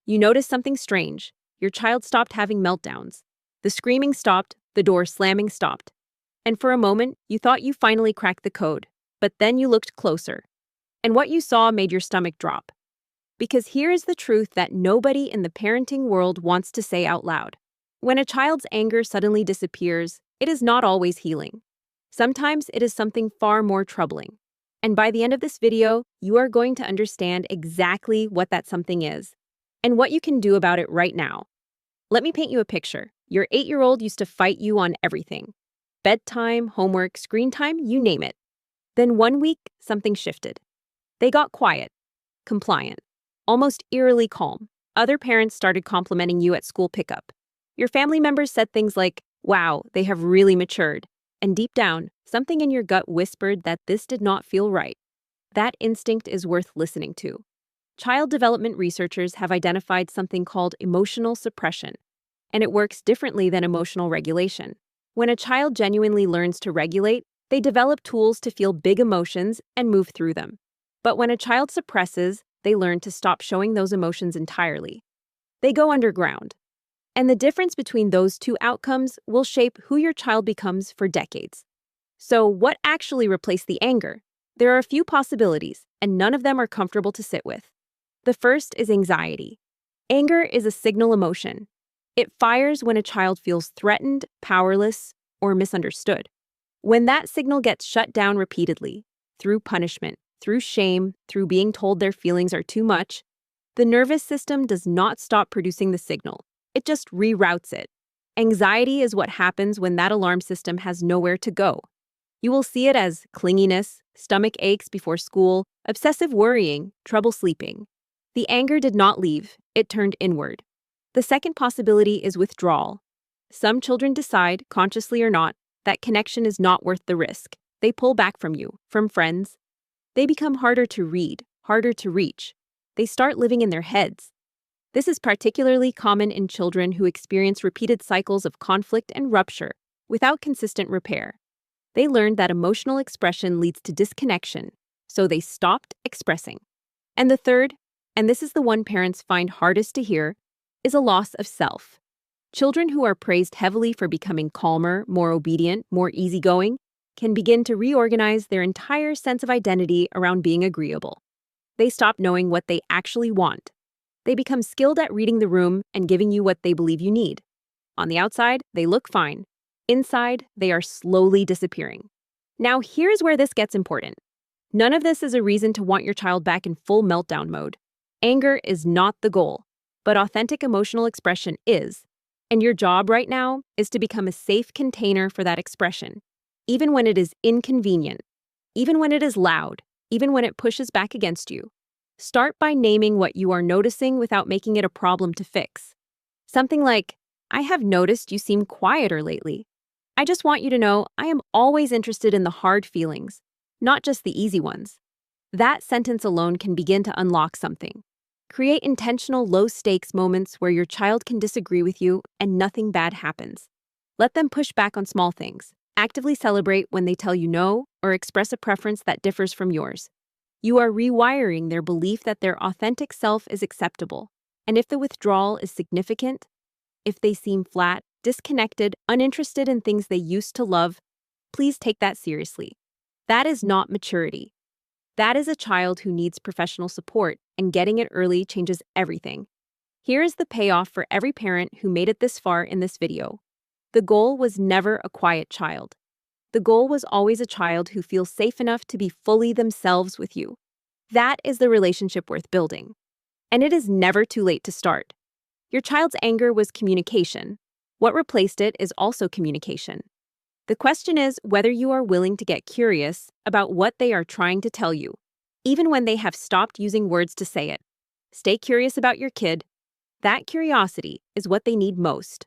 You noticed something strange. Your child stopped having meltdowns. The screaming stopped, the door slamming stopped. And for a moment, you thought you finally cracked the code. But then you looked closer. And what you saw made your stomach drop. Because here is the truth that nobody in the parenting world wants to say out loud. When a child's anger suddenly disappears, it is not always healing. Sometimes it is something far more troubling. And by the end of this video, you are going to understand exactly what that something is and what you can do about it right now. Let me paint you a picture. Your 8-year-old used to fight you on everything. Bedtime, homework, screen time, you name it. Then one week, something shifted. They got quiet, compliant, almost eerily calm. Other parents started complimenting you at school pickup. Your family members said things like, "Wow, they have really matured." And deep down, something in your gut whispered that this did not feel right. That instinct is worth listening to. Child development researchers have identified something called emotional suppression, and it works differently than emotional regulation. When a child genuinely learns to regulate, they develop tools to feel big emotions and move through them. But when a child suppresses, they learn to stop showing those emotions entirely. They go underground. And the difference between those two outcomes will shape who your child becomes for decades. So, what actually replaced the anger? There are a few possibilities, and none of them are comfortable to sit with. The first is anxiety. Anger is a signal emotion. It fires when a child feels threatened, powerless, or misunderstood. When that signal gets shut down repeatedly, through punishment, through shame, through being told their feelings are too much, the nervous system does not stop producing the signal. It just reroutes it. Anxiety is what happens when that alarm system has nowhere to go. You will see it as clinginess, stomach aches before school, obsessive worrying, trouble sleeping. The anger did not leave, it turned inward. The second possibility is withdrawal. Some children decide, consciously or not, that connection is not worth the risk. They pull back from you, from friends. They become harder to read, harder to reach. They start living in their heads. This is particularly common in children who experience repeated cycles of conflict and rupture without consistent repair. They learned that emotional expression leads to disconnection, so they stopped expressing. And the third, and this is the one parents find hardest to hear, is a loss of self. Children who are praised heavily for becoming calmer, more obedient, more easygoing, can begin to reorganize their entire sense of identity around being agreeable. They stop knowing what they actually want. They become skilled at reading the room and giving you what they believe you need. On the outside, they look fine. Inside, they are slowly disappearing. Now, here's where this gets important. None of this is a reason to want your child back in full meltdown mode. Anger is not the goal, but authentic emotional expression is. And your job right now is to become a safe container for that expression, even when it is inconvenient, even when it is loud, even when it pushes back against you. Start by naming what you are noticing without making it a problem to fix. Something like, "I have noticed you seem quieter lately. I just want you to know I am always interested in the hard feelings, not just the easy ones." That sentence alone can begin to unlock something. Create intentional low-stakes moments where your child can disagree with you and nothing bad happens. Let them push back on small things. Actively celebrate when they tell you no or express a preference that differs from yours. You are rewiring their belief that their authentic self is acceptable. And if the withdrawal is significant, if they seem flat, disconnected, uninterested in things they used to love, please take that seriously. That is not maturity. That is a child who needs professional support, and getting it early changes everything. Here is the payoff for every parent who made it this far in this video. The goal was never a quiet child. The goal was always a child who feels safe enough to be fully themselves with you. That is the relationship worth building. And it is never too late to start. Your child's anger was communication. What replaced it is also communication. The question is whether you are willing to get curious about what they are trying to tell you, even when they have stopped using words to say it. Stay curious about your kid. That curiosity is what they need most.